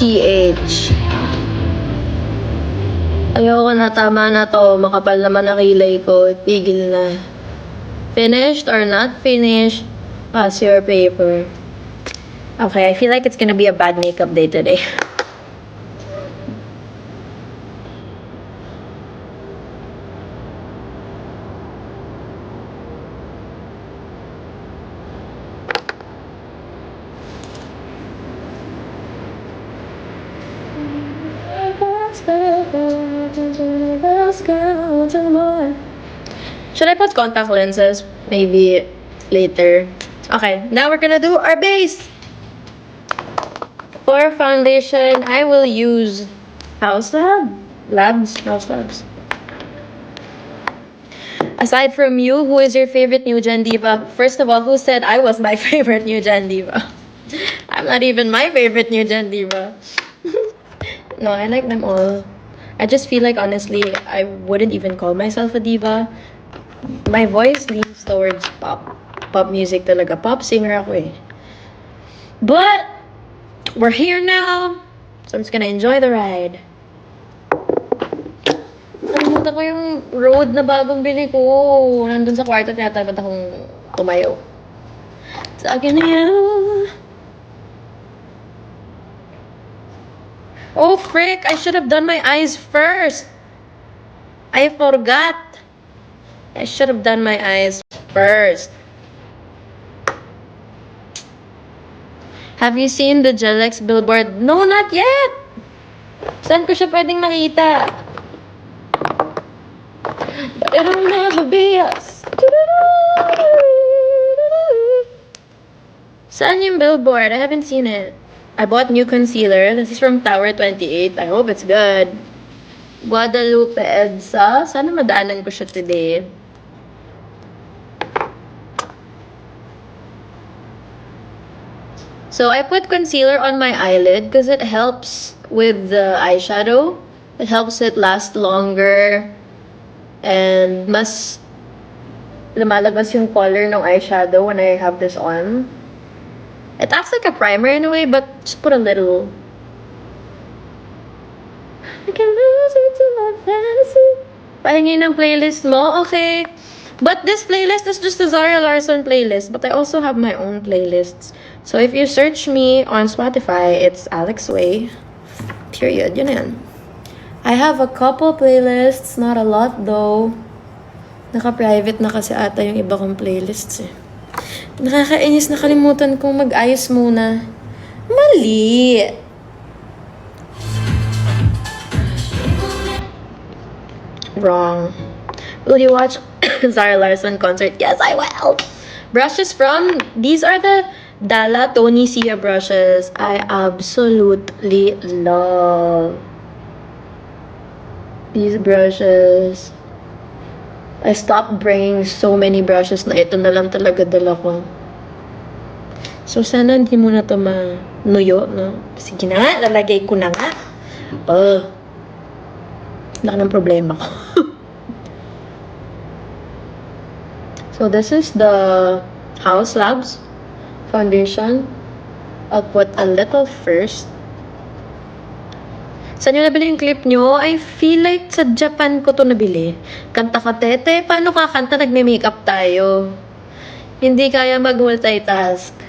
TH. Ayoko na, tama na to. Makapal naman ang kilay ko. Tigil na. Finished or not finished? Pass your paper. Okay, I feel like it's gonna be a bad makeup day today. Should I put contact lenses? Maybe later. Okay, now we're gonna do our base. For foundation, I will use House Labs. Aside from you, who is your favorite new gen diva? First of all, who said I was my favorite new gen diva? I'm not even my favorite new gen diva. No, I like them all. I just feel like, honestly, I wouldn't even call myself a diva. My voice leans towards pop. Pop music talaga. Pop singer ako eh. But, we're here now. So I'm just gonna enjoy the ride. Nalimutan ko yung road na bagong bili ko. Nandun sa kwarto, tinatamad akong tumayo. Sa akin na yan. Oh, frick! I should have done my eyes first. I forgot. I should have done my eyes first. Have you seen the Gelex billboard? No, not yet. Saan ko siya pwedeng makita? But it'll never be us. Saan yung billboard? I haven't seen it. I bought new concealer. This is from Tower 28. I hope it's good. Guadalupe Edsa. Sana madaanan ko siya today. So I put concealer on my eyelid because it helps with the eyeshadow. It helps it last longer. And mas lumalabas yung color ng eyeshadow when I have this on. It acts like a primer in a way, but just put a little. I can lose it to my fantasy. Pahingin ng playlist mo? Okay. But this playlist is just a Zara Larsson playlist. But I also have my own playlists. So if you search me on Spotify, it's Alex Way. Period. Yun yan. I have a couple playlists. Not a lot though. Naka-private na kasi ata yung iba kong playlists eh. Nakakainis, nakalimutan kong mag-ayos muna. Mali! Wrong. Will you watch Zara Larsson concert? Yes, I will! Brushes from... These are the Dalla Tony Sia brushes. I absolutely love these brushes. I stopped bringing so many brushes na ito na lang talaga dala ko. So, sana hindi mo na ito manuyo, no? Sige na nga, lalagay ko na nga. Wala ng problema ko. So, this is the House Labs foundation. I'll put a little first. Saan nyo nabili yung clip nyo? I feel like sa Japan ko to nabili. Kanta ka, tete. Paano kakanta? Nagme-makeup tayo. Hindi kaya mag-multitask.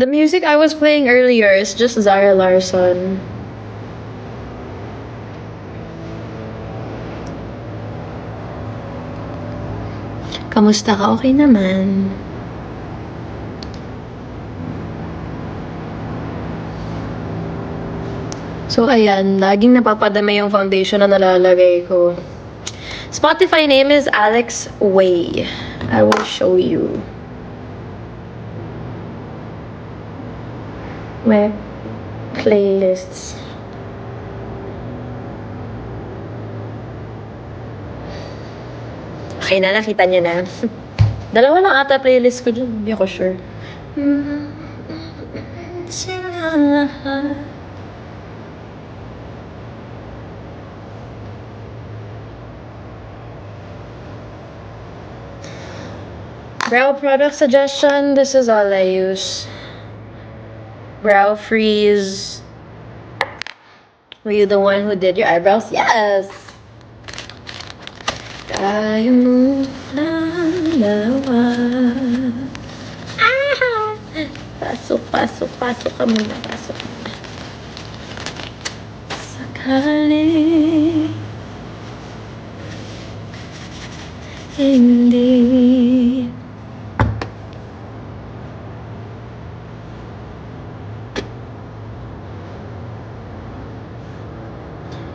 The music I was playing earlier is just Zara Larsson. Kamusta ka? Okay naman. So, ayan. Laging napapadami yung foundation na nalalagay ko. Spotify name is Alex Way. I will show you. My playlists. Okay na, nakita niyo na. Dalawa lang ata playlist ko dyan. Hindi ako sure. Brow product suggestion. This is all I use. Brow freeze. Were you the one who did your eyebrows? Yes! Tayo muna dalawa. Ah! Pasok ka muna. Pasok muna. Sakali hindi.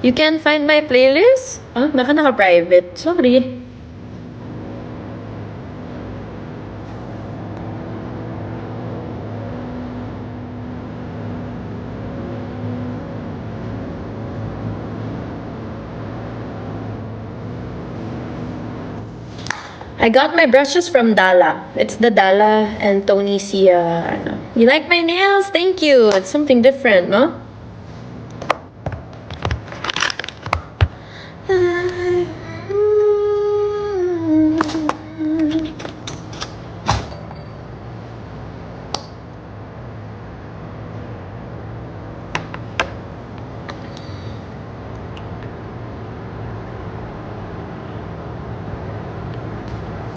You can't find my playlist? Ah, baka naka-private. Sorry. I got my brushes from Dala. It's the Dala and Tony Sia. You like my nails? Thank you. It's something different, no?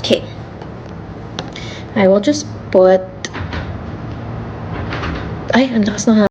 Okay. I will just put... Ay, ang lakas ng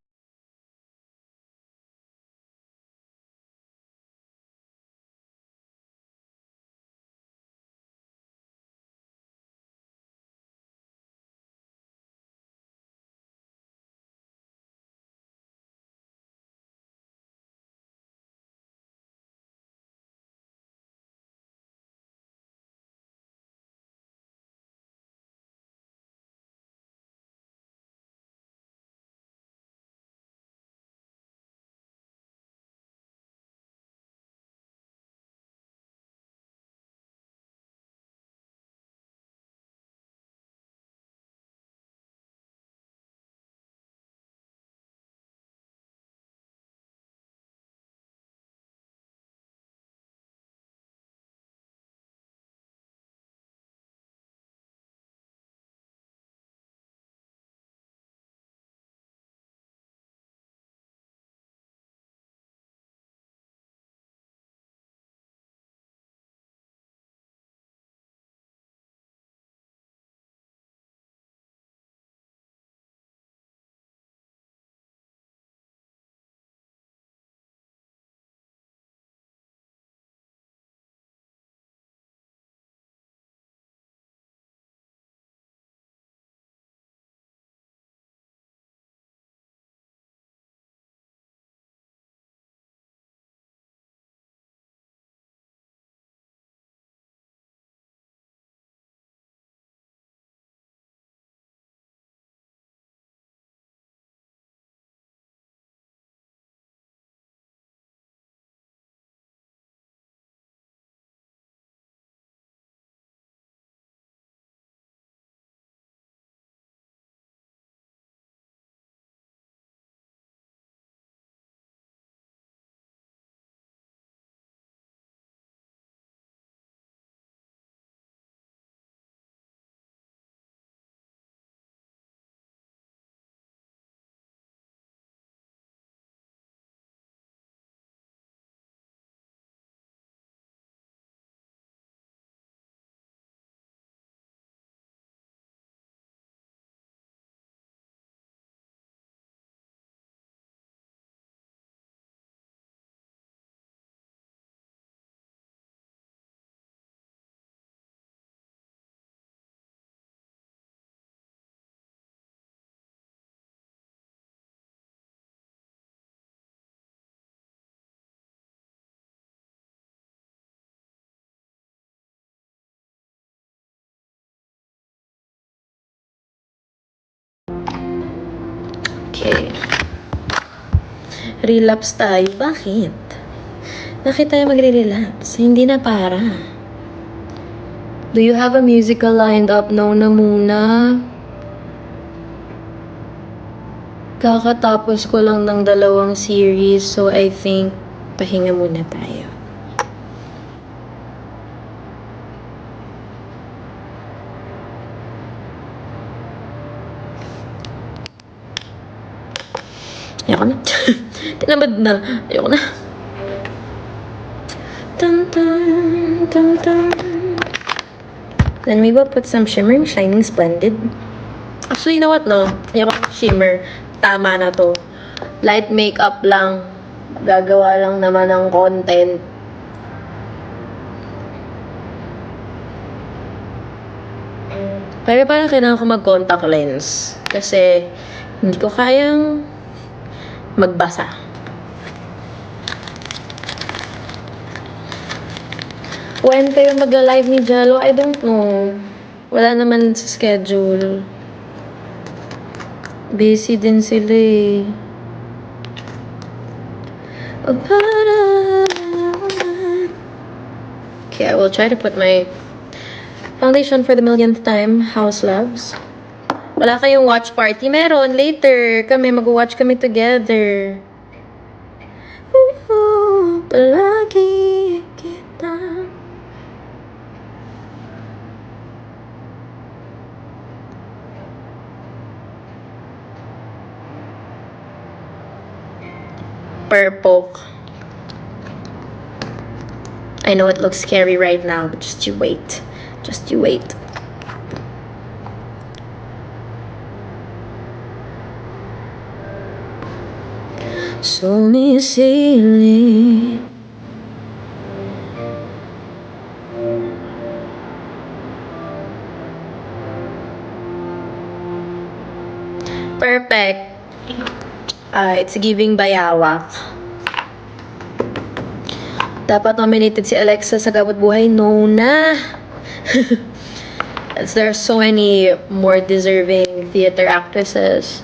Okay. Relapse tayo. Bakit? Bakit tayo magre-relapse? Hindi na para. Do you have a musical lined up? No na muna. Kakatapos ko lang ng 2 series, so I think pahinga muna tayo. Ayoko na. Tinamad na. Ayoko na. Dun, dun, dun, dun. Then we will put some Shimmering Shining Splendid. Actually, you know what, no? Ayoko shimmer. Tama na to. Light makeup lang. Gagawa lang naman ng content. Pero parang kailangan ko mag-contact lens. Kasi hindi ko kayang magbasa. When kayo mag-live ni Jello? I don't know. Wala naman sa schedule. Busy din sila eh. Okay, I will try to put my foundation for the millionth time. House loves. Wala kayong watch party? Meron. Later. Mag-watch kami together. Palagi kita. Purple. I know it looks scary right now, but just you wait. Just you wait. Sumisili. Perfect. It's giving bayawak. Dapat nominated si Alexa sa Gabot Buhay. No na. As there are so many more deserving theater actresses.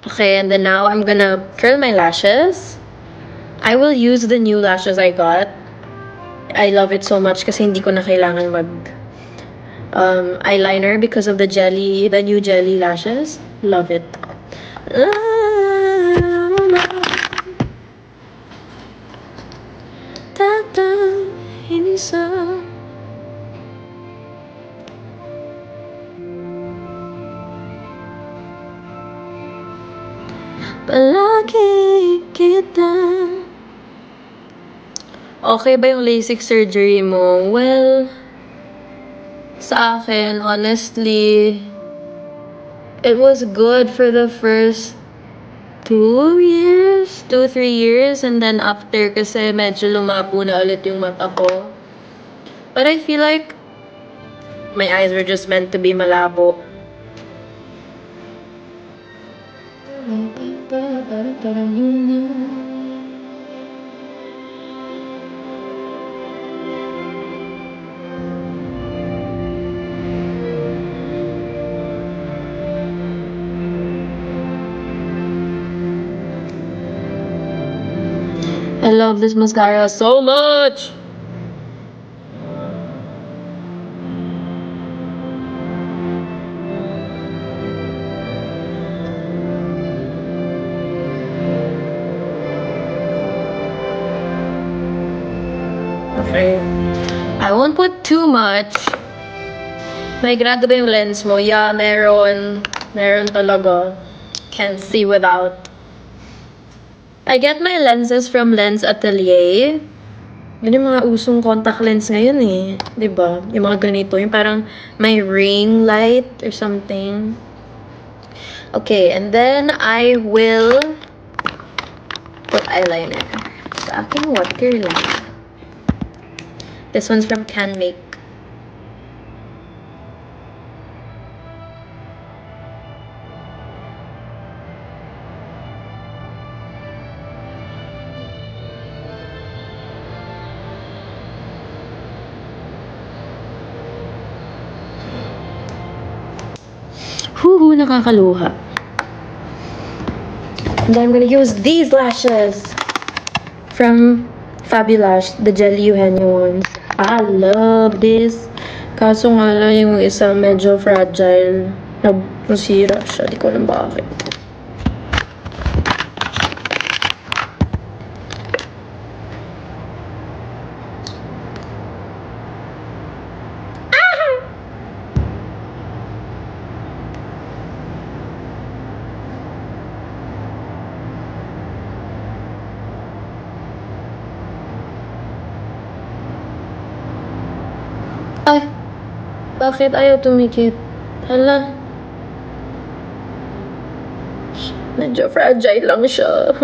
Okay, and then now I'm gonna curl my lashes. I will use the new lashes I got. I love it so much kasi hindi ko na kailangan mag eyeliner because of the new jelly lashes. Love it. Palagi kita. Okay ba yung LASIK surgery mo? Well, sa akin, honestly, it was good for the first 2 years, 2-3 years, and then after kasi medyo lumabo na ulit yung mata ko. But I feel like my eyes were just meant to be malabo. I love this mascara so much! Okay. I won't put too much. May grado ba yung lens mo? Yeah, meron. Meron talaga. Can't see without. I get my lenses from Lens Atelier. Yun yung mga usong contact lens ngayon eh. Diba? Yung mga ganito. Yung parang may ring light or something. Okay, and then I will put eyeliner. Sa aking waterline. This one's from Can Make. Nakakaluha. And then I'm gonna use these lashes from Fabulash, the Jelly Eugenio ones. I love this. Kaso nga lang yung isa medyo fragile. Nasira siya. Di ko alam bakit. Ay, bakit ayaw tumikit? Hala. Medyo fragile lang siya.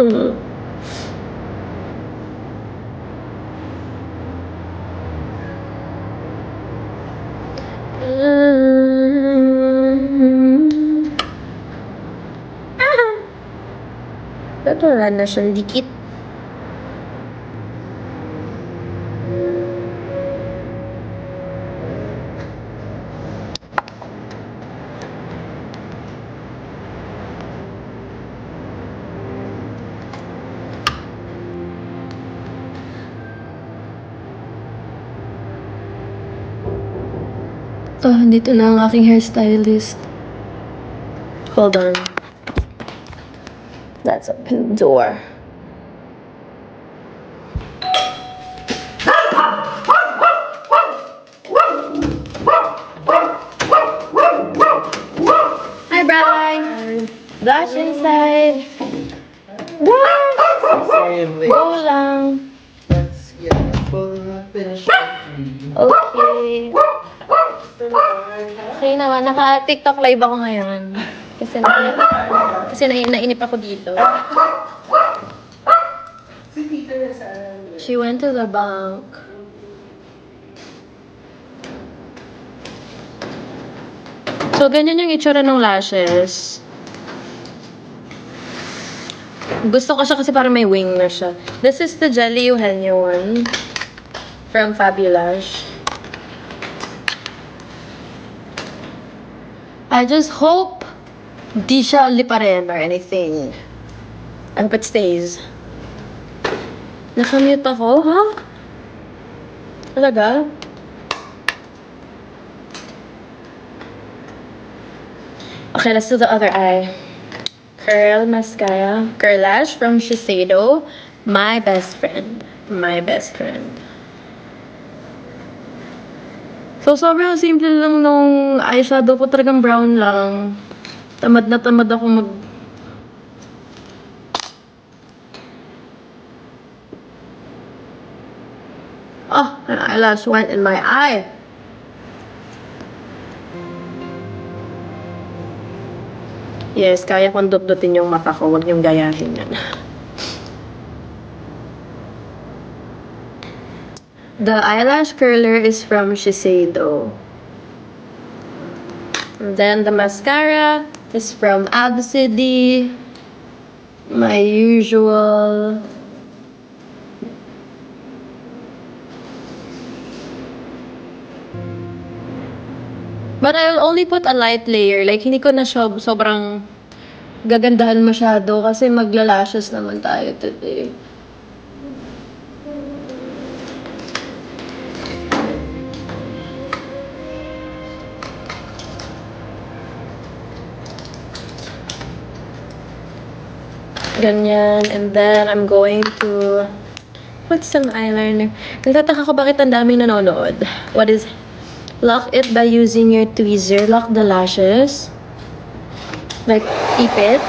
Ba't wala na siyang dikit? Oh, dito na ang aking hairstylist. Hold on. Let's open the door. Hi, Brian. Dash inside. Go lang. Let's get full finish. Okay. Okay naman, naka-TikTok live ako ngayon. Kasi nainip ako dito. Si Peter saan? She went to the bank. So, ganyan yung itsura ng lashes. Gusto ko siya kasi parang may wing na siya. This is the Jelly Eugenio one from Fabulash. I just hope di siya liparin or anything. I hope it stays. Nakamute ako, ha? Talaga? Okay, let's do the other eye. Curl mascara. Curlash from Shiseido. My best friend. My best friend. So, sobrang simple lang nung eyeshadow ko. Talagang brown lang. Tamad na tamad ako mag... Oh, an eyelash went in my eye. Yes, kaya kong dut-dutin yung mata ko. Huwag niyong gayahin yan. The eyelash curler is from Shiseido. And then the mascara is from Absidy. My usual. But I'll only put a light layer. Like, hindi ko na sobrang gagandahan masyado kasi magla-lashes naman tayo today. Ganyan. And then, I'm going to put some eyeliner. Nagtataka ko bakit ang daming nanonood. What is... Lock it by using your tweezer. Lock the lashes. Like, ipit.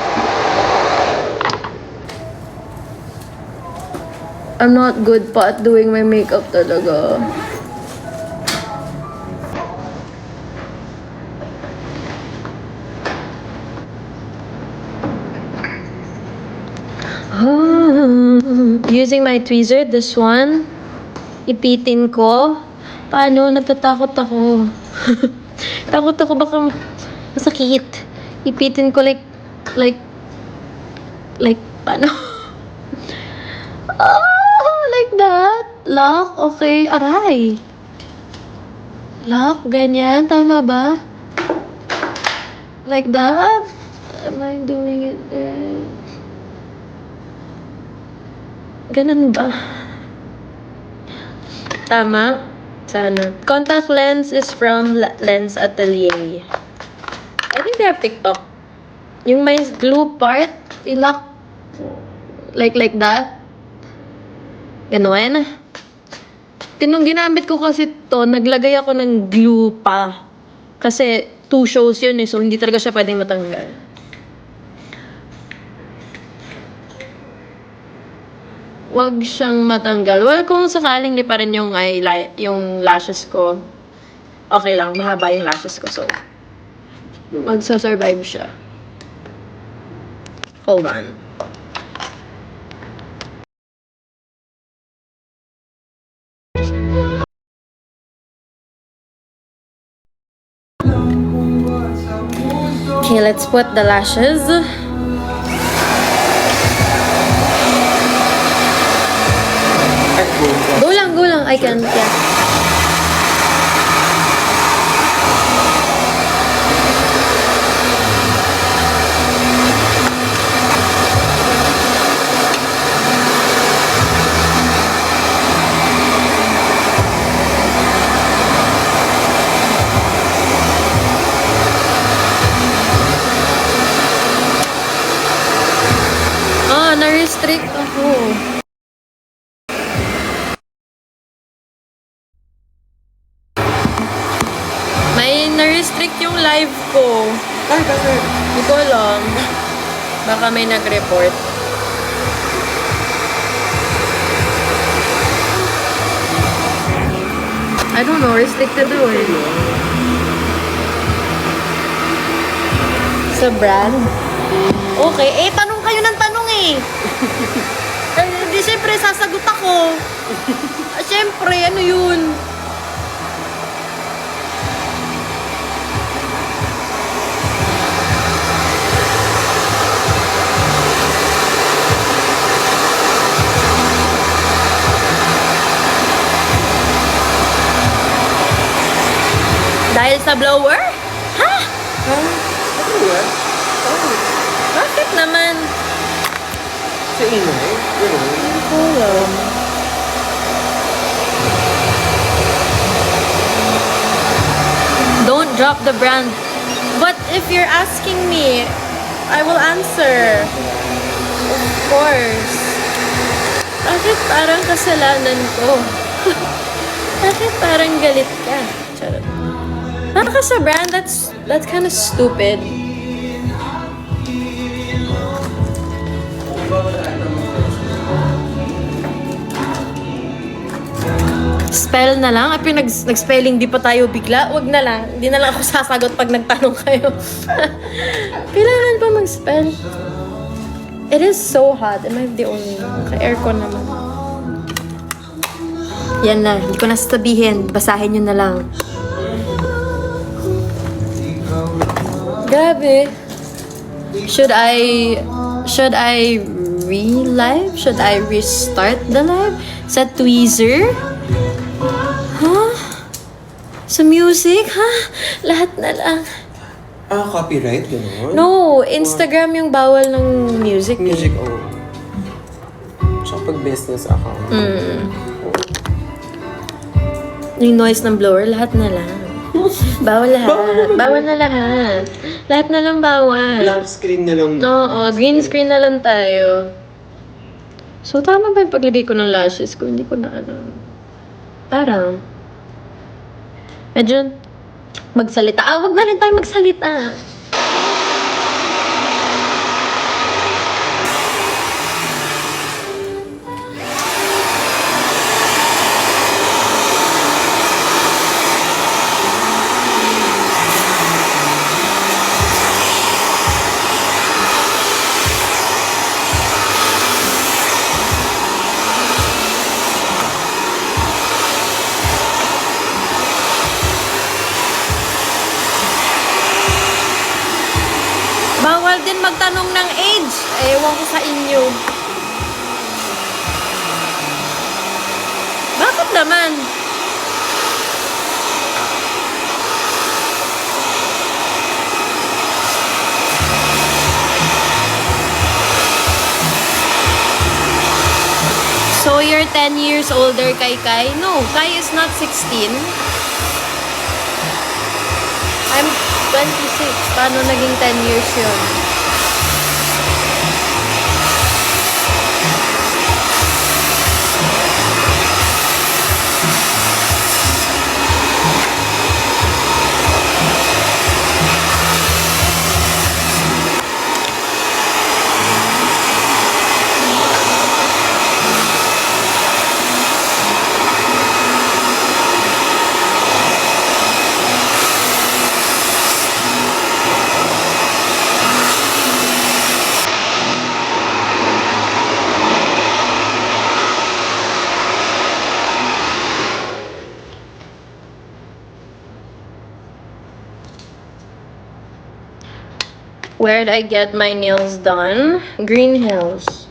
I'm not good pa at doing my makeup talaga. Using my tweezer, this one, ipitin ko. Paano? Natatakot ako. Takot ako baka masakit. Ipitin ko like, paano? Like that. Lock, okay. Aray. Lock, ganyan. Tama ba? Like that? Am I doing it right? Ganun ba? Tama? Sana. Contact lens is from Lens Atelier. I think they have TikTok. Yung may glue part, ilak. Like that. Ganun. Nung ginamit ko kasi to, naglagay ako ng glue pa. Kasi 2 shows yun so hindi talaga siya pwedeng matanggal. Wag siyang matanggal. Well, kung sakaling pa rin yung yung lashes ko, okay lang, mahaba yung lashes ko. So, magsasurvive siya. Hold on. Okay, let's put the lashes. Go lang. I can, yeah. Na-restrict ako. May na-restrict yung live ko. Ay, bakit? Hindi ko alam. Baka may nag-report. I don't know. Restricted daw eh. Sa brand? Okay. Eh, tanong kayo ng tanong eh. Di syempre, sasagot ako. Syempre, ano yun? Dahil sa blower? Ha? Ano yan? Bakit naman? Sa ingay? Gano'n? Kulang. Don't drop the brand. But if you're asking me, I will answer. Of course. Bakit parang kasalanan ko? Bakit parang galit ka? Charot. Baka sa brand, that's kind of stupid. Spell na lang? At yung nag-spelling di pa tayo bigla? Wag na lang. Hindi na lang ako sasagot pag nagtanong kayo. Kailangan pa mag-spell. It is so hot. Am I the only one? Ka-aircon naman. Yan na. Hindi ko na sasabihin. Basahin nyo na lang. Grabe. Should I re-live? Should I restart the live? Sa Tweezer? Huh? Sa music? Ha? Lahat na lang. Ah, copyright? Gano'n? No, Instagram yung bawal ng music. Music, oh. Tsaka pag business account. Yung noise ng blower, lahat na lang. Bawal lahat. Bawal na lahat. Lahat na lang bawal. Black screen na lang. Oo, green screen na lang tayo. So, tama ba yung paglagay ko ng lashes ko? Hindi ko na alam. Parang, medyo magsalita. Wag na rin tayo magsalita. Bawal din magtanong ng age. Ewan ko sa inyo. Bakit naman? So, you're you're 10 years older kay Kai. No, Kai is not 16. I'm 26. Paano naging 10 years yun? Where'd I get my nails done? Green Hills.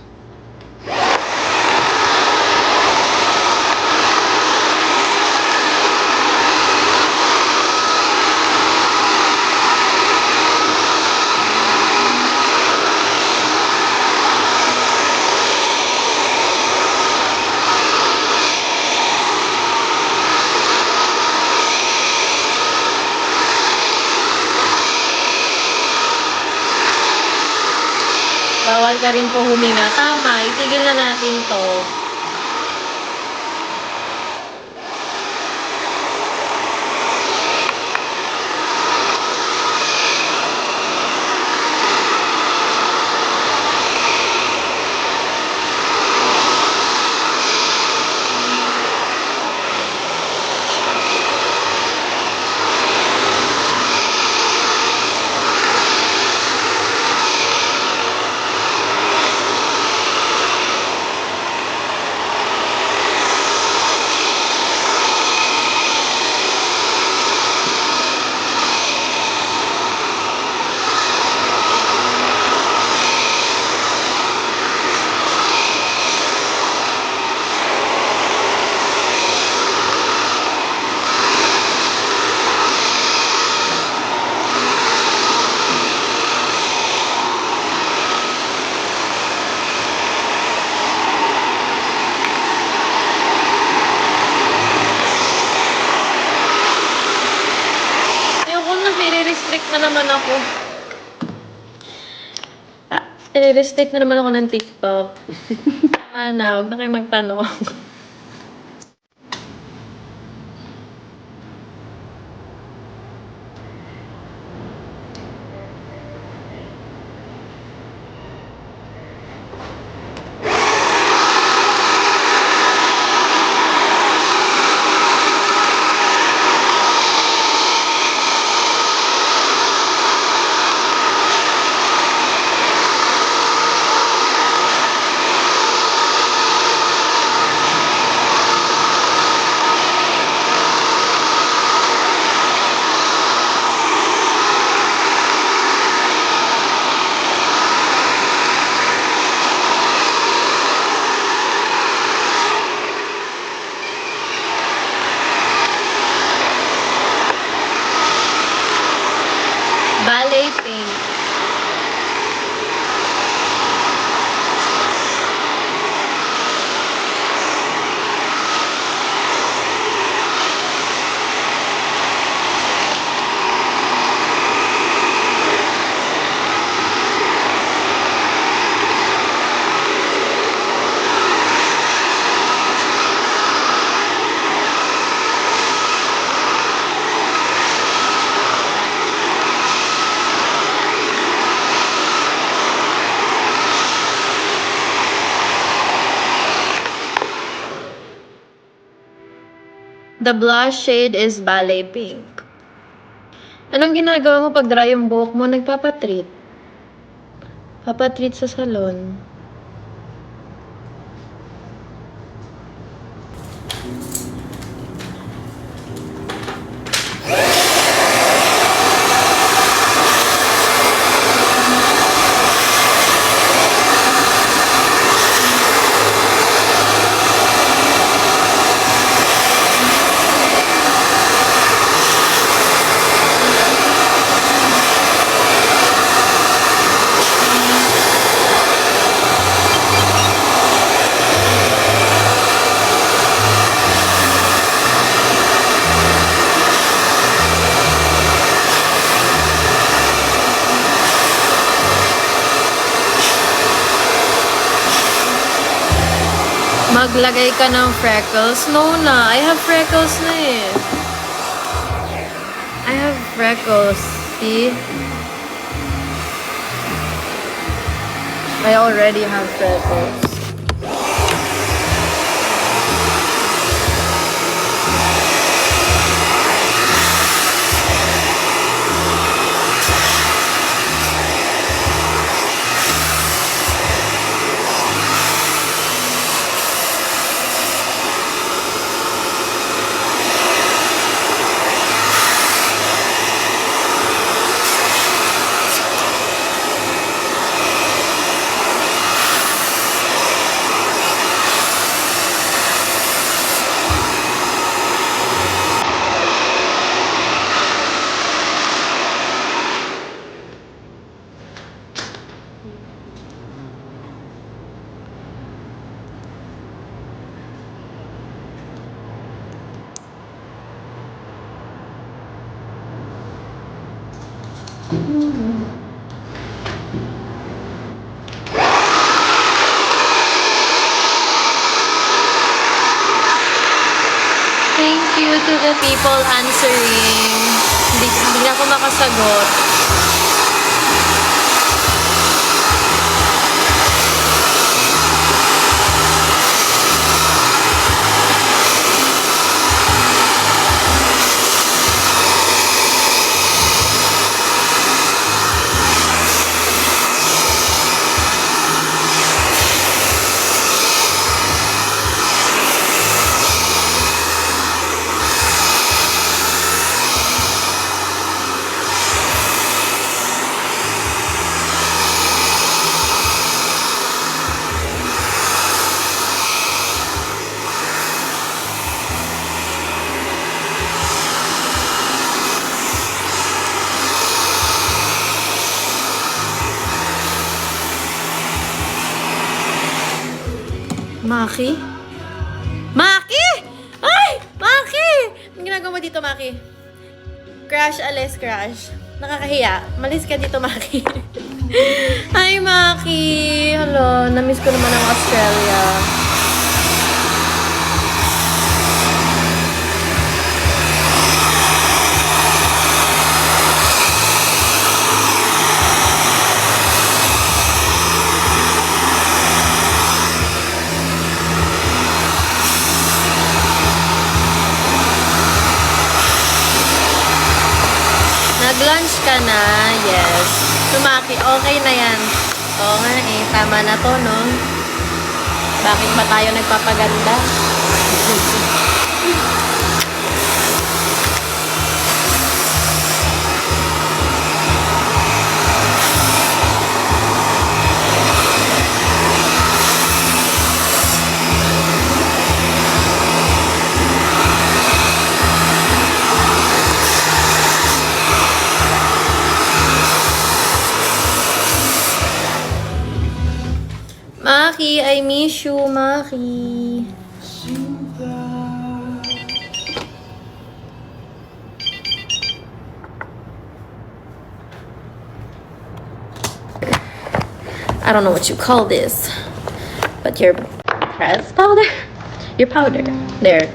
Bawal ka rin po huminga. Tama, itigil na natin to. I-restrict na naman ako. I-restrict na naman ako ng TikTok. Huwag na kayo magtanong. Ballet pink. The blush shade is Ballet Pink. Anong ginagawa mo pag dry yung buhok mo? Nagpapatreat. Papatreat sa salon. Maglagay ka ng freckles? No na. I have freckles na eh. I have freckles. See? I already have freckles. Thank you to the people answering. Hindi na ako makasagot. Maki? Maki! Ay! Maki! Anong ginagawa mo dito, Maki? Crash, alis, crash. Nakakahiya. Malis ka dito, Maki. Ay, Maki! Hello, namiss ko naman ang Australia. Nag-lunch ka na, yes. Tumaki, okay na yan. Oo nga eh, tama na to, no? Bakit ba tayo nagpapaganda? Maki, I miss you, Maki. I don't know what you call this, but your press powder? Your powder. There.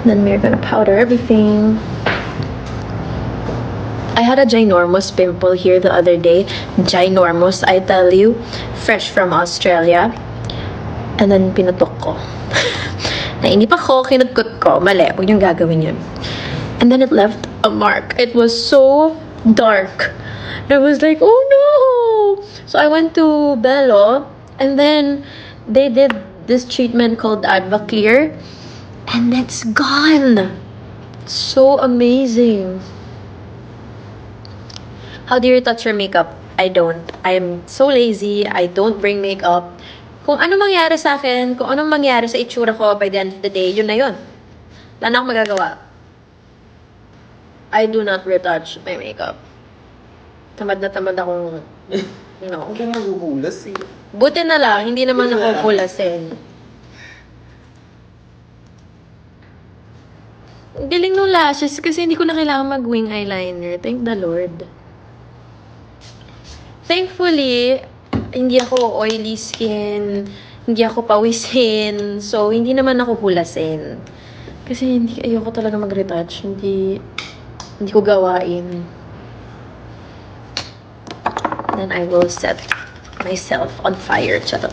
Then we're gonna powder everything. I had a ginormous pimple here the other day. Ginormous, I tell you. Fresh from Australia. And then pinutok ko. Nainip ako, kinudkot ko. Mali, huwag niyong gagawin yun. And then it left a mark. It was so dark. I was like, oh no! So I went to Bello, and then they did this treatment called Advaclear. And it's gone. So amazing. How do you touch your makeup? I don't. I'm so lazy. I don't bring makeup. Kung ano mangyari sa akin, kung anong mangyari sa itsura ko by the end of the day, yun na yun. Wala na akong magagawa. I do not retouch my makeup. Tamad na tamad akong, Huwag ka nagugulas eh. Buti na lang, hindi naman ako kulasin. Ang galing nung lashes kasi hindi ko na kailangan mag-wing eyeliner. Thank the Lord. Thankfully, hindi ako oily skin, hindi ako pawisin, so hindi naman ako kulasin. Kasi ayoko talaga mag-retouch, hindi ko gawain. Then I will set myself on fire. Charot.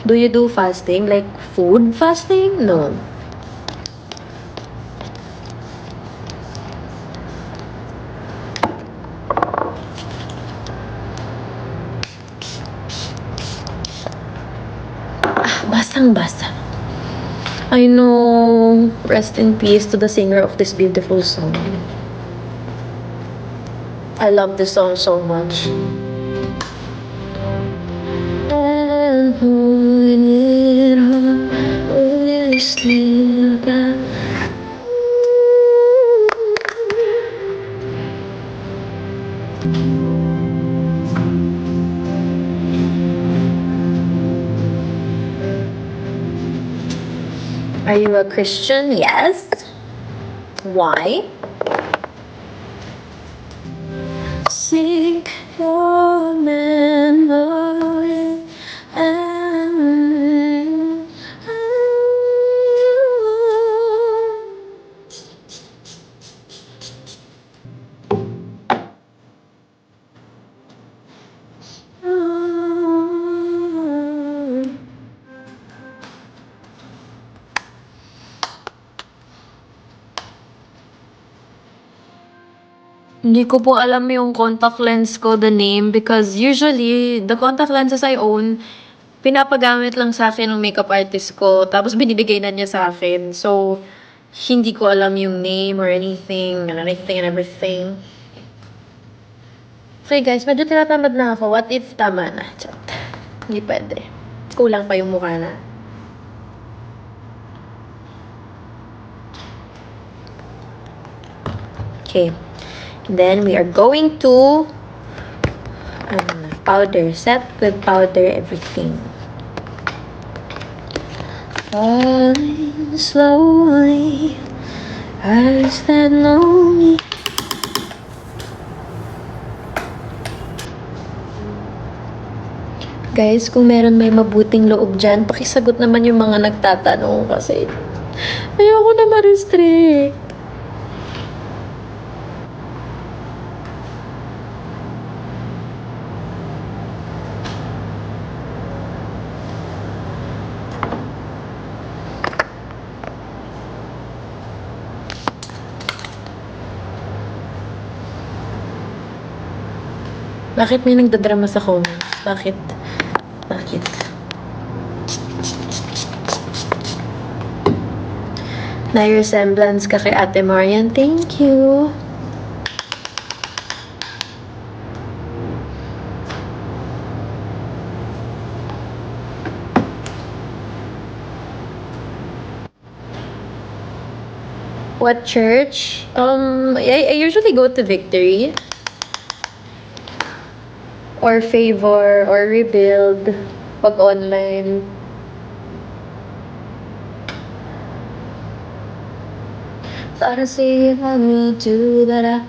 Do you do fasting? Like food fasting? No. Basang-basa. I know. Rest in peace to the singer of this beautiful song. I love this song so much. And when it all is still got Are you a Christian? Yes. Why? Seek your memory and Hindi ko po alam yung contact lens ko, the name, because usually, the contact lenses I own, pinapagamit lang sa akin ng makeup artist ko, tapos binibigay na niya sa akin. So, hindi ko alam yung name or anything and everything. Okay guys, medyo tinatamad na ako. What if tama na? Chat. Hindi pwede. Kulang pa yung mukha na. Okay. And then we are going to powder. Set with powder everything. Falling slowly, eyes that know me. Guys, kung meron may mabuting loob dyan, pakisagot naman yung mga nagtatanong kasi ayoko na ma-restrict. Bakit may nagdadrama sa comments? Bakit? Na-resemblance ka kay Ate Marian. Thank you. What church? I usually go to Victory. Or Favor, or Rebuild, pag online. Thought I'd say if I will do that.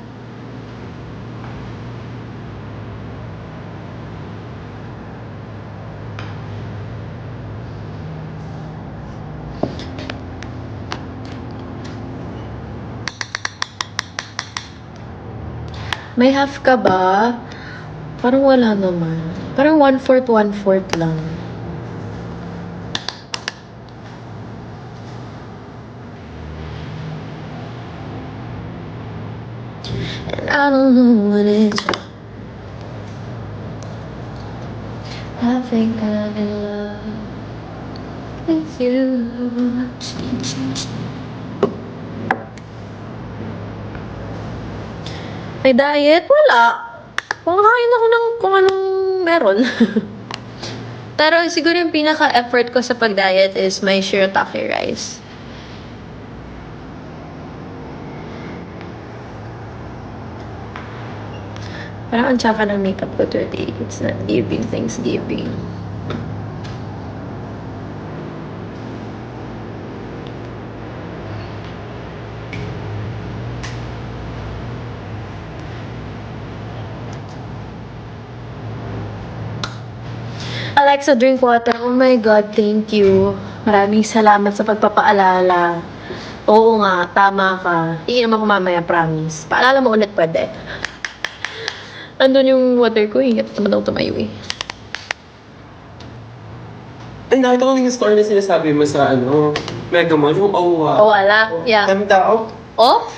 May half ka ba? Parang wala naman. Parang 1/4, 1/4 lang. And I don't know what it's. I think I'm in love with you. May diet? Wala. Kumakain ako ng kung anong meron. Pero siguro yung pinaka-effort ko sa pag-diet is my shirataki rice. Parang ang tsaka ng makeup ko today. It's not giving Thanksgiving. Alexa, drink water. Oh my God, thank you. Maraming salamat sa pagpapaalala. Oo nga, tama ka. Iinom ako mamaya, promise. Paalala mo ulit, pwede. Andun yung water ko, ingat naman daw tumayo eh. Ay, nakita ko yung store na sinasabi mo sa Mega Mall, yung OWA. Oh, ala. Yeah. Dami tao. Oh?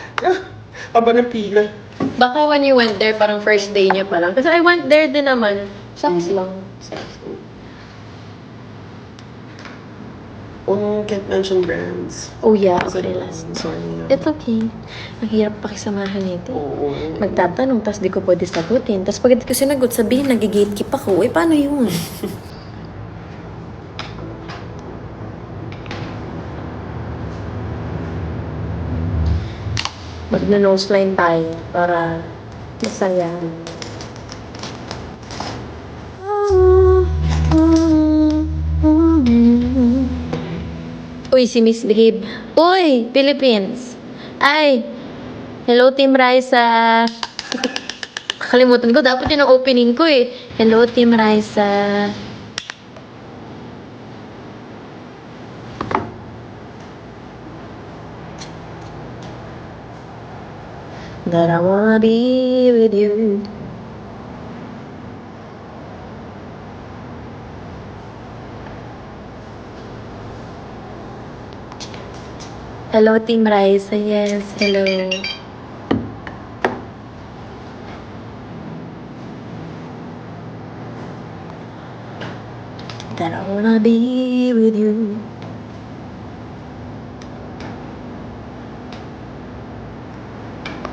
Aba ng pila. Baka when you went there, parang first day niya pa lang. Kasi I went there din naman. Saks lang. Can't mention brands. Oh yeah, Kasi okay last. sorry. It's okay. Ang hirap pakisamahan nito. Oo. Magtatanong, tas di ko pwede sagutin. Tas pag di ko sinagot, sabihin, nag-gatekeep ako. Eh, paano yun? Magna-noseline tayo para masaya. Uy, si Miss Behave. Uy, Philippines. Ay, hello Team Raisa. Kalimutan ko, dapat yun ang opening ko eh. Hello Team Raisa. That I wanna be with you. Hello, Team Raisa. Yes, hello. That I wanna be with you.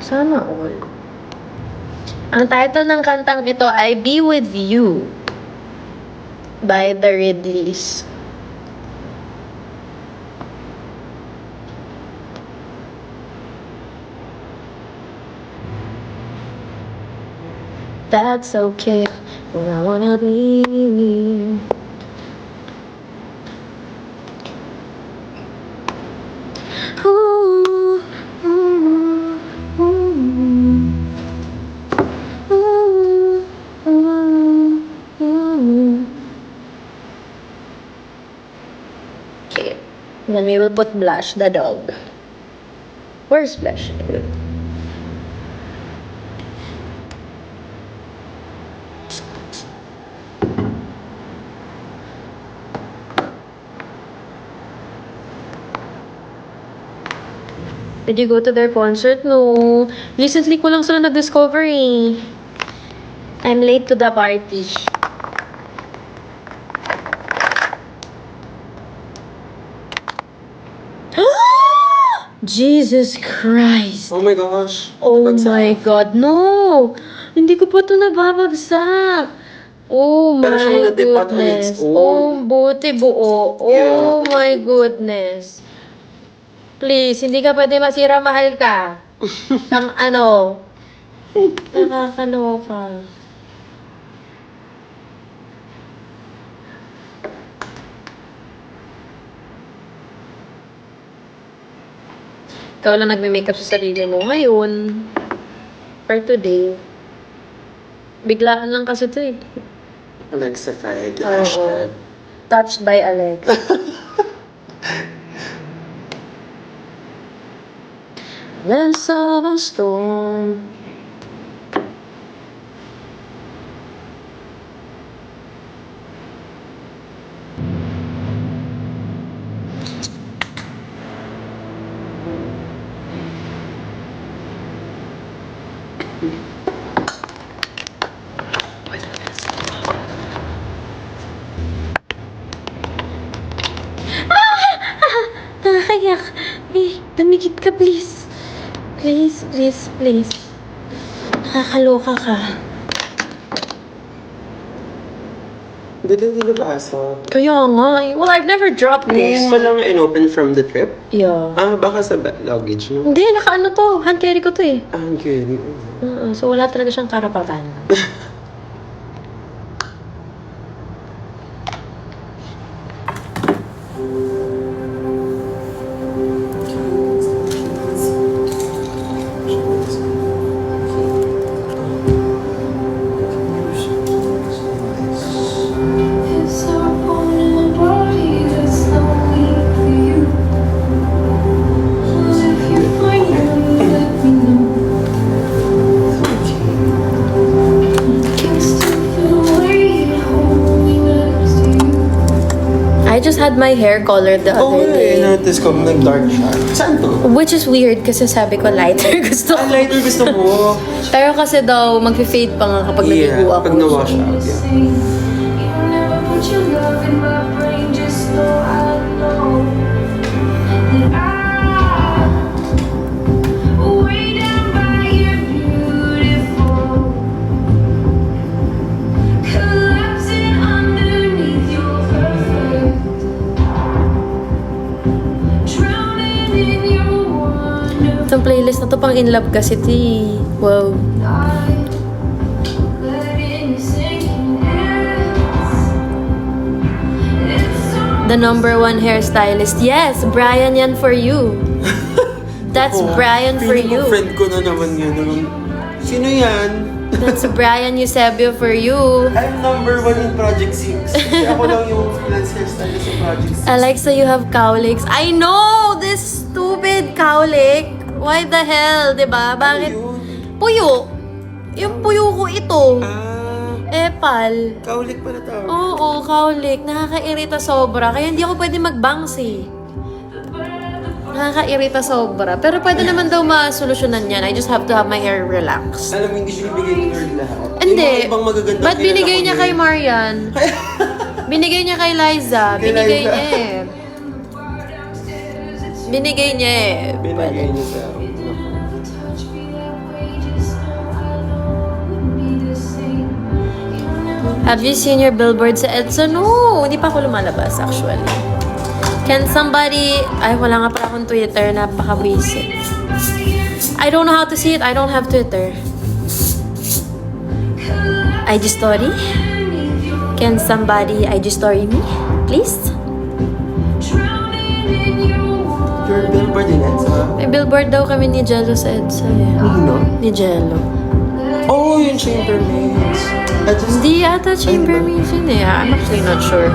Sana all. Ang title ng kantang ito ay Be With You by The Ridleys. That's okay when I wanna be with you. Ooh, ooh, ooh, ooh, ooh, ooh. Okay, then we will put Blush, the dog. Where's Blush? Did you go to their concert? No. Recently ko lang sila na-discover eh. I'm late to the party. Jesus Christ. Oh my gosh. Oh Bagsak. my God. No! Hindi ko pa ito nababagsak. Oh Pero siya my nadipat on its goodness. own. Oh, buti buo. Oh my goodness. Please, hindi ka pwede masira, mahal ka. Ang ano. Nakakaloka. Ikaw lang nagme-makeup sa sarili mo ngayon. For today. Biglaan lang kasi ito eh. Alexified. Oo. Touched by Alex. Less of a storm. Nakakayak. Eh, tumigit ka, please. Please, please, please. Nakakaloka ka. Hindi nabasa. Kaya nga. eh. Well, I've never dropped this. Ngayon mo lang in-open from the trip? Yeah. Baka sa luggage, no? Hindi, naka-ano to. Hand carry ko to eh. Ang cute. So, wala talaga siyang karapatan. It's our bone in my body that's not weak for you. Well, if you find out, let me know. Can still feel the way you hold me next to you. I just had my hair colored the Oo other nga eh, day. notice ko, nag-dark siya. Saan to? Which is weird kasi sabi ko lighter gusto ko. Lighter gusto mo. Pero kasi daw, mag-fade pa nga kapag naligo ako. Pag na-wash out, yeah. Sing. You never put your love in my brain, just know I know that I'm way down by your beautiful, collapsing underneath your perfect, drowning in your wonder. Itong playlist na to pang in love kasi ti. Wow. Letting you sink in. It's so The number one hairstylist. Yes, Brian yan for you. That's Oo. Brian for Feeling ko you. friend ko na naman yun. Sino yan? That's Brian Eusebio for you. I'm number 1 in Project 6. Kasi ako lang yung freelance hairstylist sa Project 6. Alexa, you have cowlicks. I know! This stupid cowlick. Why the hell, diba? Bakit? Ayun. Puyo. Yung puyo ko ito. Epal. Kaulik pala tawag. Oo, cowlick. Nakakairita sobra. Kaya hindi ako pwede mag-bangs eh. Nakakairita sobra. Pero pwede naman daw masolusyonan yan. I just have to have my hair relax. Alam mo, hindi siya ibigay ni Lord lahat. Hindi. Yung mga ibang magagandang Ba't binigay kilala niya ko kay yun. Marian? Binigay niya kay Liza. Kay Binigay Liza. niya eh. Binigay niya eh. Binigay niya sa... touch me that way, just know I know wouldn't be the same. You never Have you seen your billboard sa EDSA? No! Hindi pa ako lumalabas actually. Can somebody... Ay, wala nga pala akong Twitter. Napaka-basic. I don't know how to see it. I don't have Twitter. IG story? Can somebody IG story me? Please? drowning in your wonder. Your billboard din, Edsa. May billboard daw kami ni Jello sa EDSA eh. Nino? Ni Jello. Oh, yung chamber mates. I just... Hindi ata chamber mates yun eh. I'm actually not sure.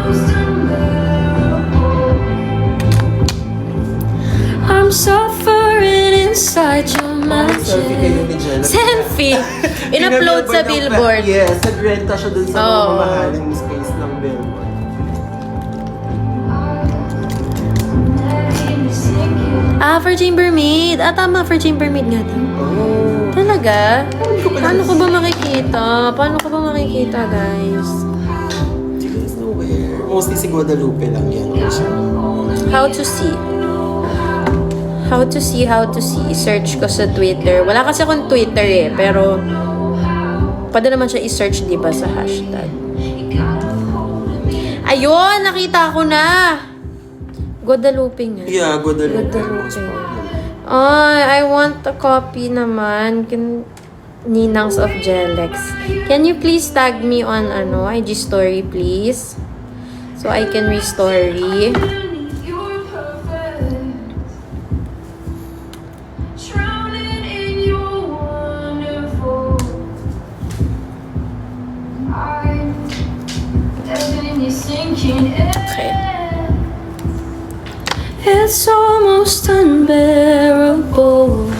I'm suffering inside your Selfie kayo magic. ni Jello. Selfie! In-upload sa billboard. Yes, nagrenta siya dun sa mga Oo. mamahaling space ng billboard. Letting you sink in. Ah, for chambermaid. Ah, tama. For chambermaid nga daw. Oh. Talaga? Paano ko ba makikita? Paano ko ba makikita, guys? Do you guys know where? Mostly si Guadalupe lang yan. How to see? How to see, how to see. Search ko sa Twitter. Wala kasi akong Twitter eh, pero pwede naman siya i-search, di ba, sa hashtag. Ayun! Nakita ko na! Guadalupe nga. Yeah, Guadalupe. Guadalupe. Ay, I want a copy naman. Ninangs of Jelex. Can you please tag me on IG story, please? So I can restory. Underneath your perfect, drowning in your wonderful. I'm letting you sink in. Okay. It's almost unbearable.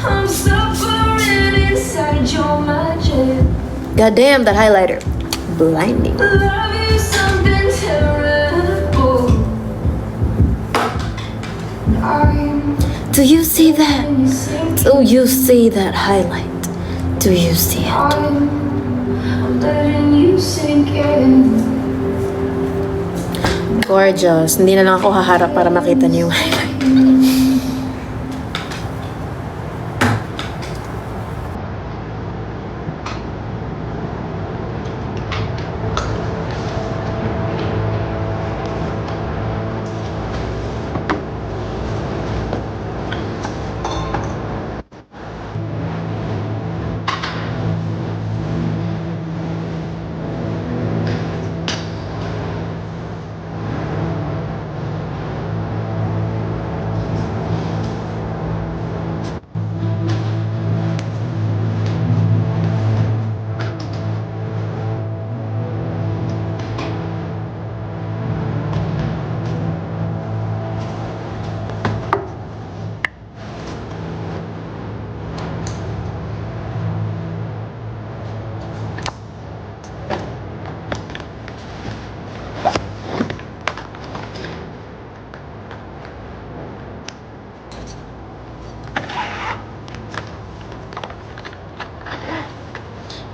I'm suffering inside your magic. God damn, that highlighter. Blinding. Love you something terrible. I'm Do you see that? letting you sink Do you see that highlight? Do you see it? I'm letting you sink in. Gorgeous. Hindi na lang ako haharap para makita niyo yung highlight.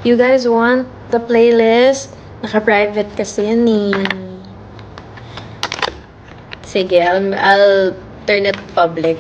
You guys want the playlist? Naka-private kasi yan eh. Sige, I'll turn it public.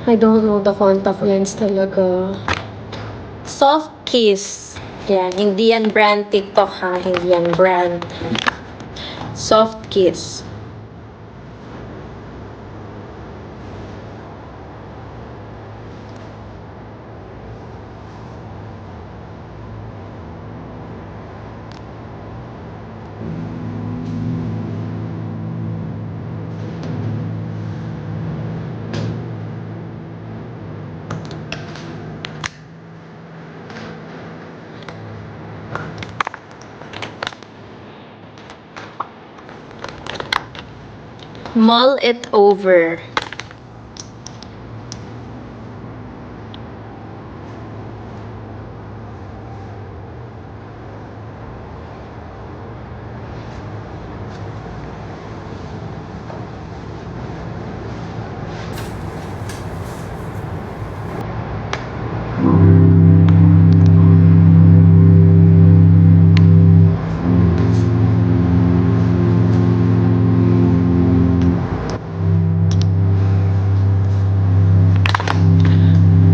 I don't know the contact lens talaga. Soft Kiss. Yan, hindi yan brand TikTok ha. Hindi yan brand. Soft Kiss. Mull it over.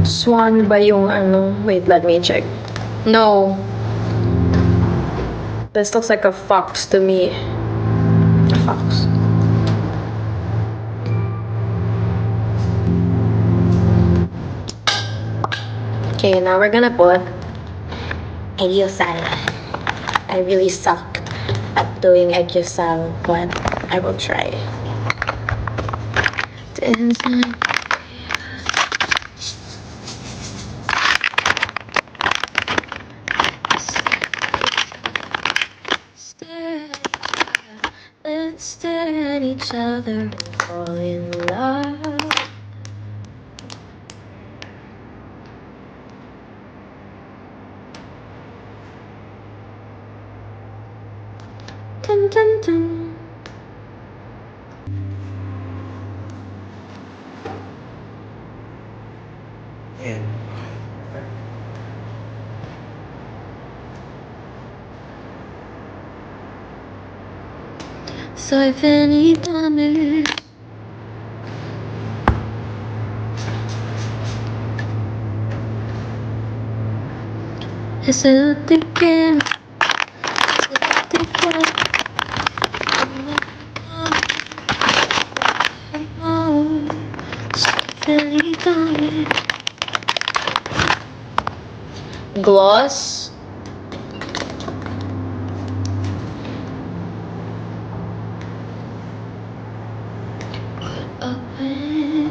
Swan ba yung ano? Wait, let me check. No. This looks like a fox to me. A fox. Okay, now we're gonna put Egyosal. I really suck at doing Egyosal, but I will try. Let's stare at each other, fall in love. Dun, dun, dun. Ayan. Soy feliz. Ese no te quiero. Te quiero. Soy feliz. Gloss. Away.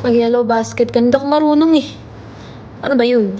Mag-yellow basket ka. Hindi ako marunong eh. Ano ba yun?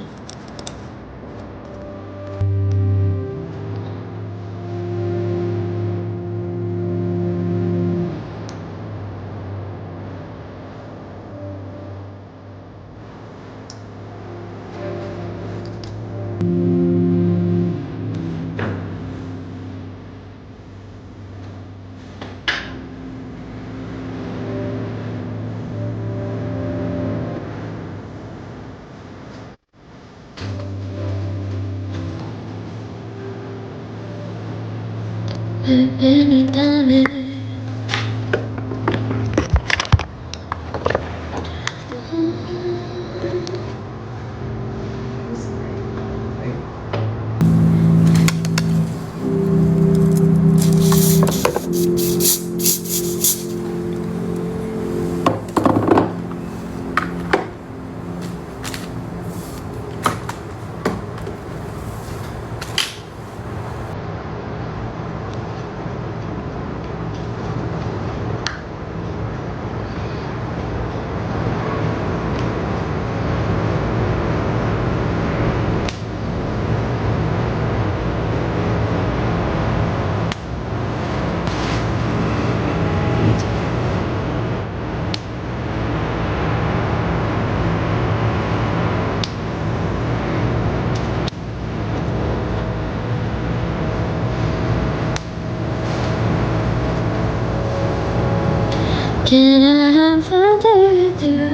Can I have a day with you?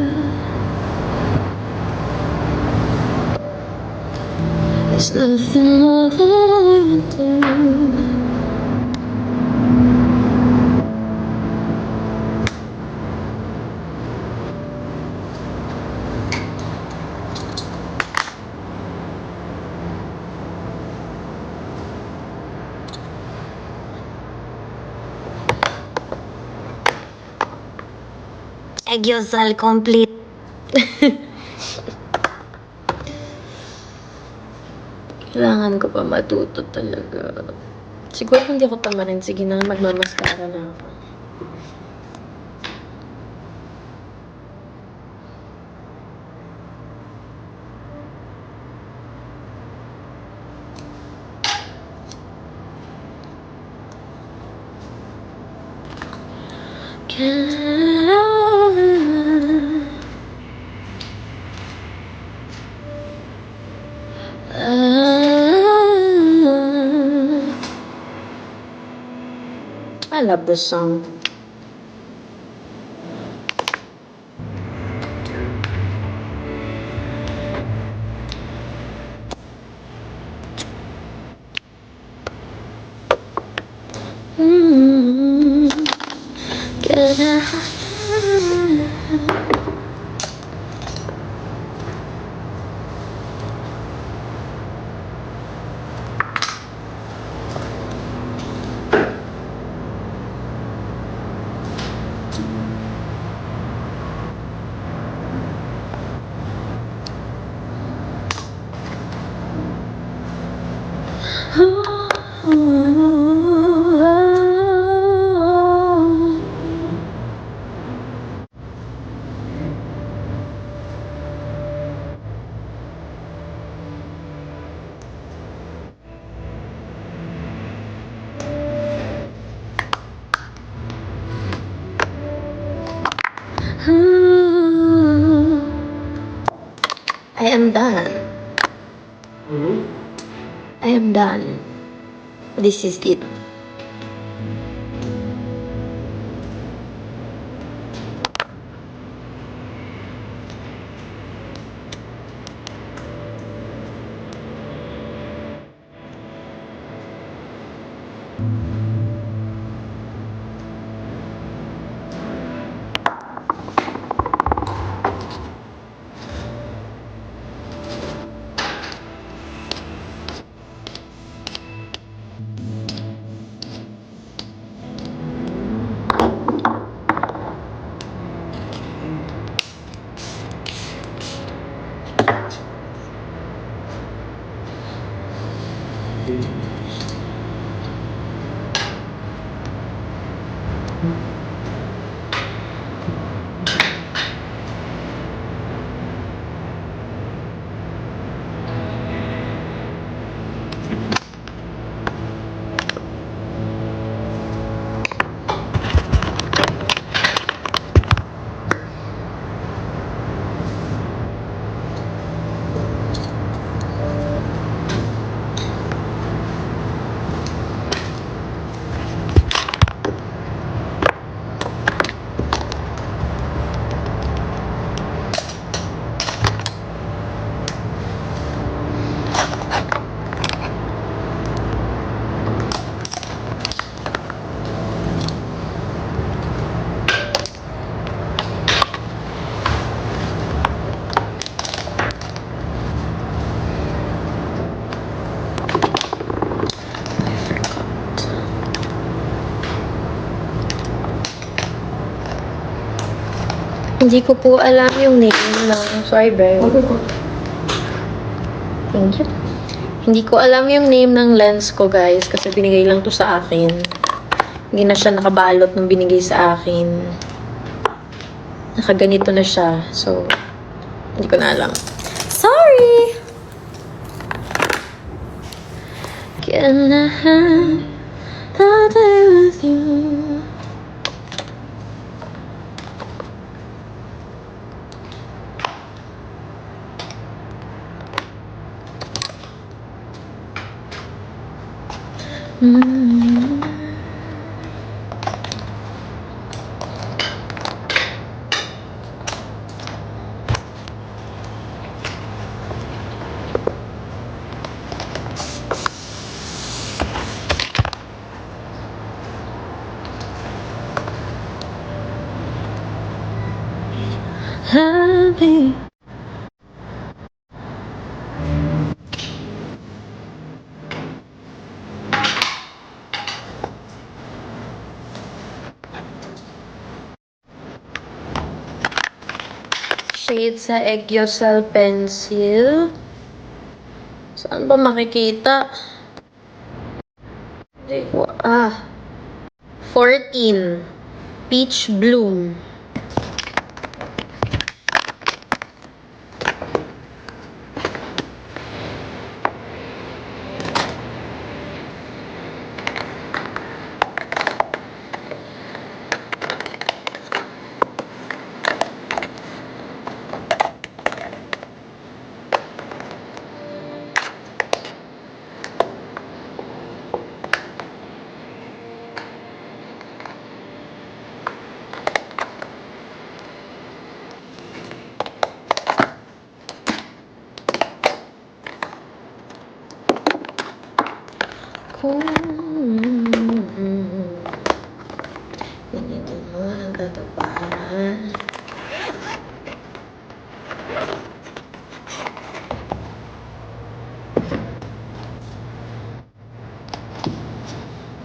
There's nothing more that I would do. Egyosal complete. Kailangan ko pa matuto talaga. Siguro hindi ako tama rin. Sige na, magmamaskara na ako. I love this song. I am done. I am done. This is it. Hindi ko po alam yung name ng... Sorry, Bro. Thank you. Hindi ko alam yung name ng lens ko, guys. Kasi binigay lang to sa akin. Hindi na siya nakabalot nung binigay sa akin. Nakaganito na siya. So, hindi ko na alam. Sorry! Can I have a day with you? Happy. Shade sa Eggyosal Pencil. Saan ba makikita? Hindi ko... 14. Peach Bloom. Kung ganito mo ang kataparan.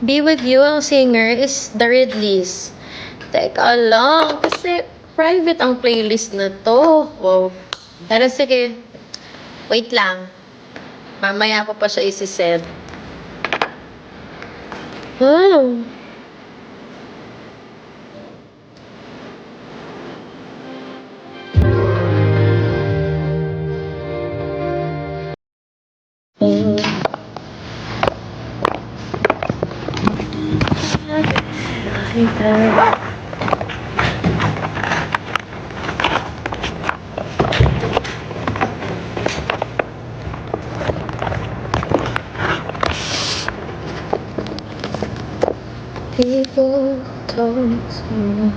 Be With You, ang singer is The Ridleys. Teka lang, kasi private ang playlist na to. Wow. Pero sige, wait lang. Mamaya ko pa siya isi-set. Hmm. People told me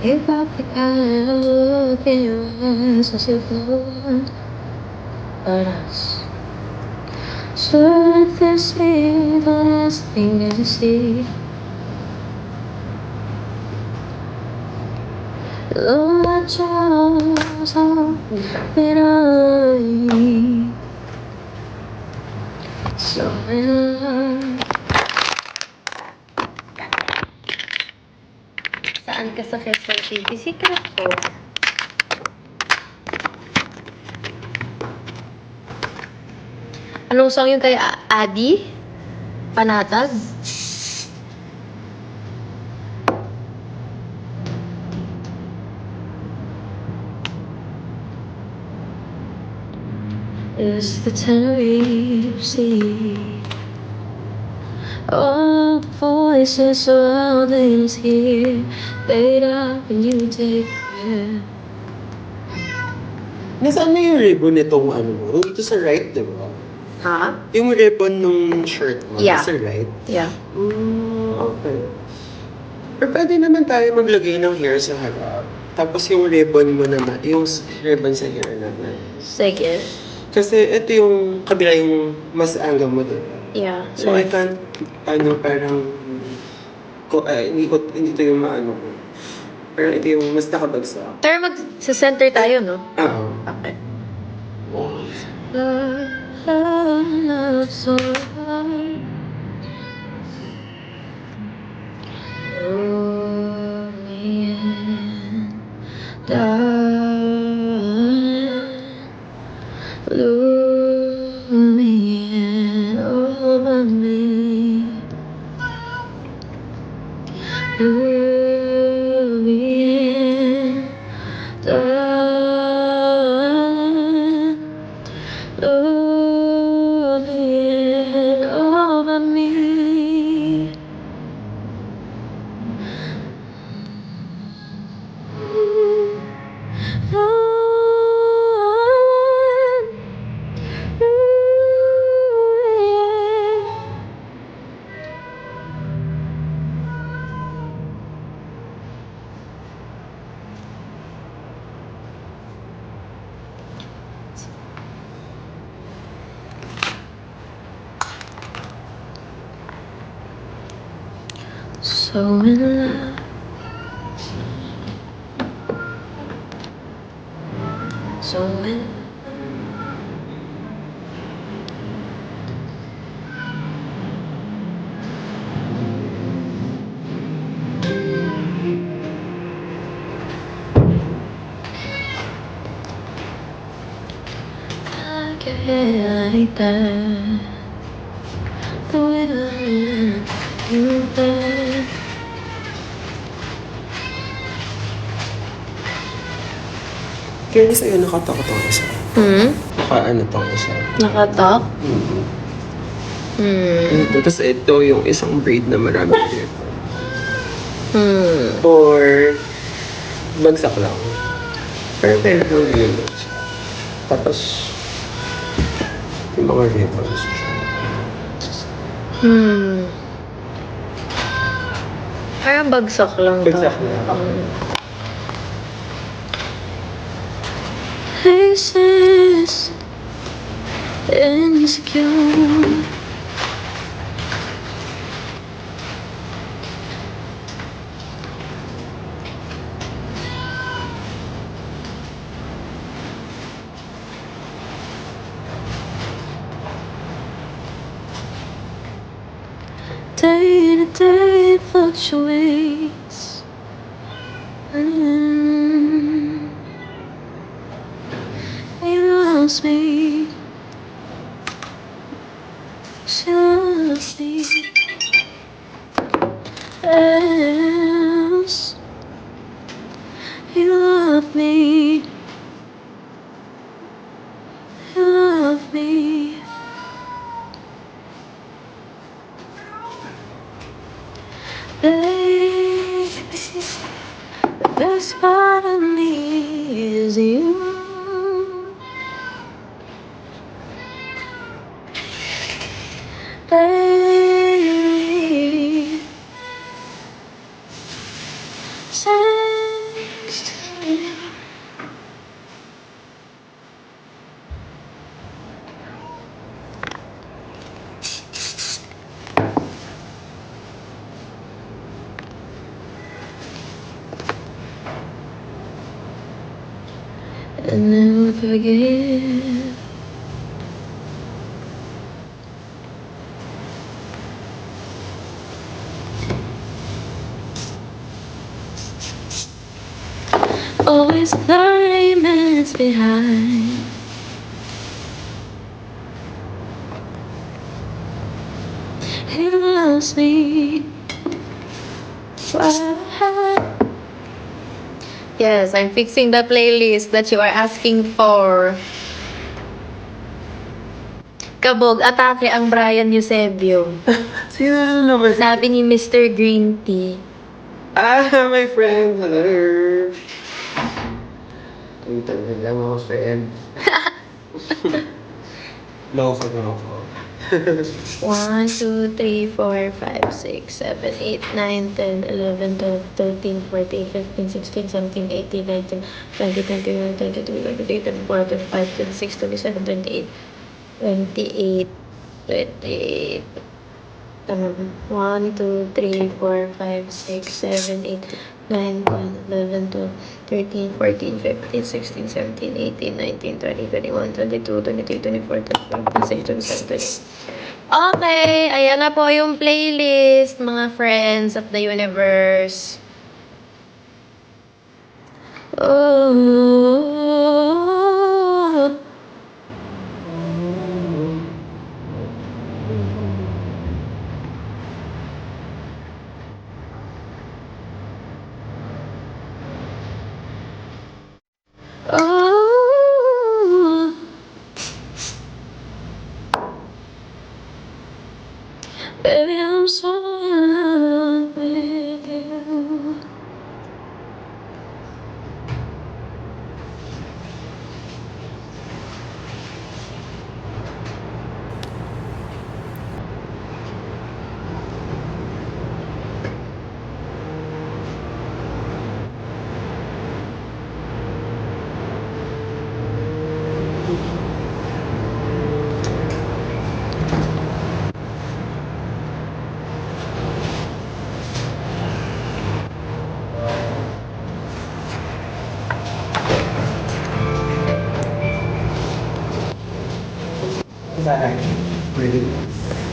if I think I look in your eyes as if Lord but us. Should this be the last thing I see? Lord, just hope that so in love. Saan ka sa Quezon City? Secret ko. Anong song yung kay Adi? Panatag? Is the time you see all the voices surrounding us here fade out when you take it. Nasaan na yung ribbon nitong ano mo? Ito sa right, di ba? Ha? Yung ribbon nung shirt mo, Yeah. sa right? Yeah. Okay. Pero pwede naman tayo maglagay ng hair sa harap. Tapos yung ribbon mo naman, yung ribbon sa hair naman. Sige. Kasi ito yung kabila yung mas angle mo doon. Yeah. So I can't, parang, hindi ito yung maano ko. Parang ito yung mas nakabagsak. Pero mag-center tayo, no? Oo. Okay. Love so hard. Oh, yeah. Lumiyan over me. Lumiyan, lumiyan over me. So in love. So in kita Kaya sa'yo nakatok tong isa. Naka-ano tong isa. Nakatok? Tapos ito yung isang braid na marami dito. Or bagsak lang. Pero meron ribbons. Tapos yung mga ribbons. Parang bagsak lang to. Bagsak lang. Faces insecure. Day to day it fluctuates. He loves me. She loves me. Else, he loved me. He loved me. Baby, the best part of me is you. Baby, thanks to you. And never forget. Always 30 minutes behind. He loves me. Yes, I'm fixing the playlist that you are asking for. Kabog, atake ang Brian Eusebio. Sino na naman? Sabi ni Mr. Green Tea. My friend. Hello. Ito na lang mga friend. Loko. 1, 2, 3, 4, 5, 6, 7, 8, 9, 10, 11, 12, 13, 14, 15, 16, 17, 18, 19, 20, 21, 22, 23, 24, 25, 26, 27, 28, 28, 28. 1, 2, 3, 4, 5, 6, 7, 8, 9, 10, 11, 12, 13, 14, 15, 16, 17, 18, 19, 20, 21, 22, 23, 24, 25, 26, 27, 28. Okay, ayan na po yung playlist, mga friends of the universe. Oh. Oh. Baby, I'm so in love with you. Pwede.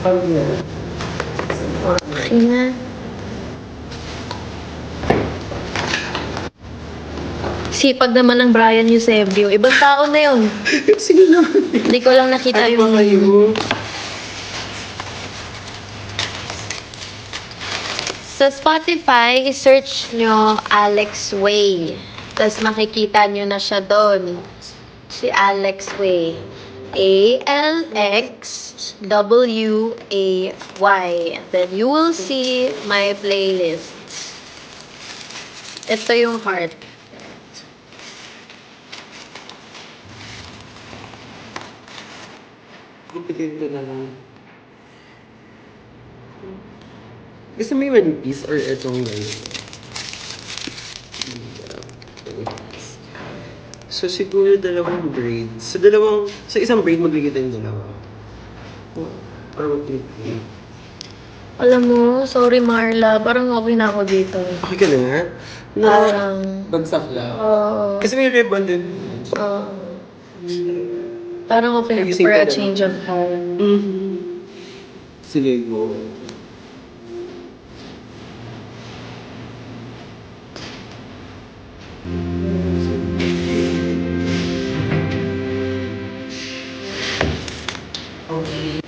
Pag yan. Okay na. Sipag naman ng Brian Eusebio. Ibang tao na yun. Sige naman. Hindi ko lang nakita Ano yung... ba kayo? Sa Spotify, i-search nyo Alex Way. Tapos makikita nyo na siya doon. Si Alex Way. ALXWAY. Then you will see my playlist. Ito yung heart. Gupitin ko na lang. Gusto mo yung one piece or itong So, siguro dalawang braids. Sa isang braid, magbigay tayong dalawa. Or mag-clip. Alam mo, sorry Marla, parang okay na ako dito. Okay ka na? Parang... Bagsak lang. Oo. Kasi may ribbon din. Parang okay na Ayusin for ko a na. change of heart. Sige mo. Okay.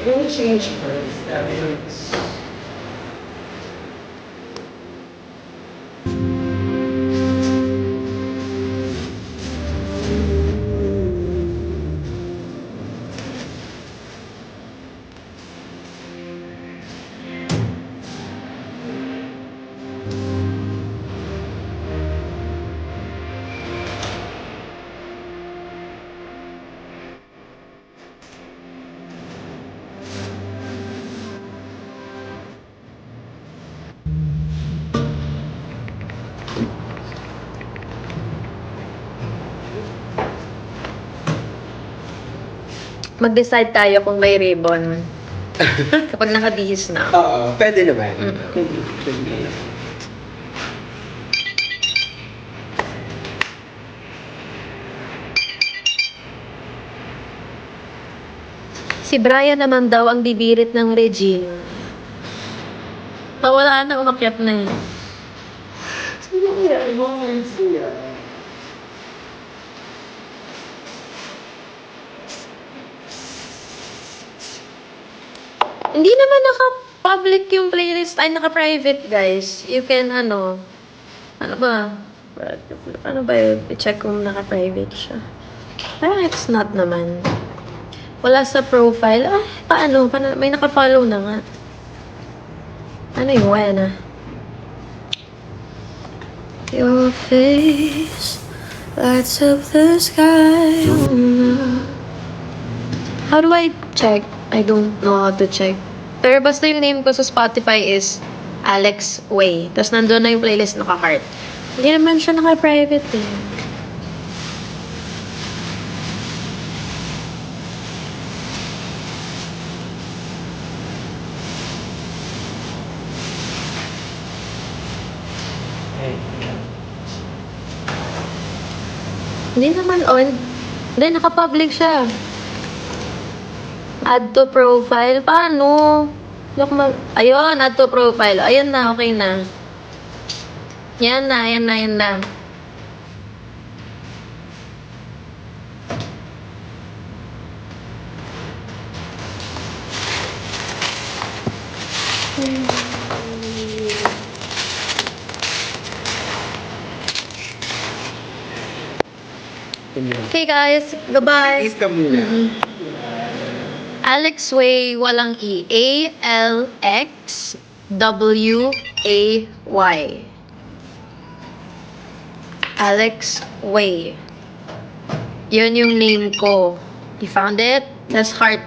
We'll change first. Mag-decide tayo kung may ribbon. Kapag nakabihis na. Oo, pwede naman. Pwede naman. Si Brian naman daw ang bibirit ng Regine. Wala na, umakyat na eh. Sino kaya? Ibang words niya. Hindi naman naka-public yung playlist. Ay, naka-private, guys. You can, ano ba? Ano ba yun? I-check kung naka-private siya. Parang it's not naman. Wala sa profile. Ah, paano? May naka-follow na nga. Ano yung wala na? Your face lights up the sky. How do I check? I don't know how to check. Pero basta yung name ko sa Spotify is Alex Way. Tapos nandun na yung playlist naka-heart. Hindi naman siya naka-private eh. Hindi naman on. Hindi, naka-public siya. Add to profile. Paano? Ayun, add to profile. Ayun na, okay na. Yan na. Okay guys, goodbye. Please ka muna. Alex Way, walang E. A-L-X-W-A-Y. Alex Way. Yun yung name ko. You found it? That's heart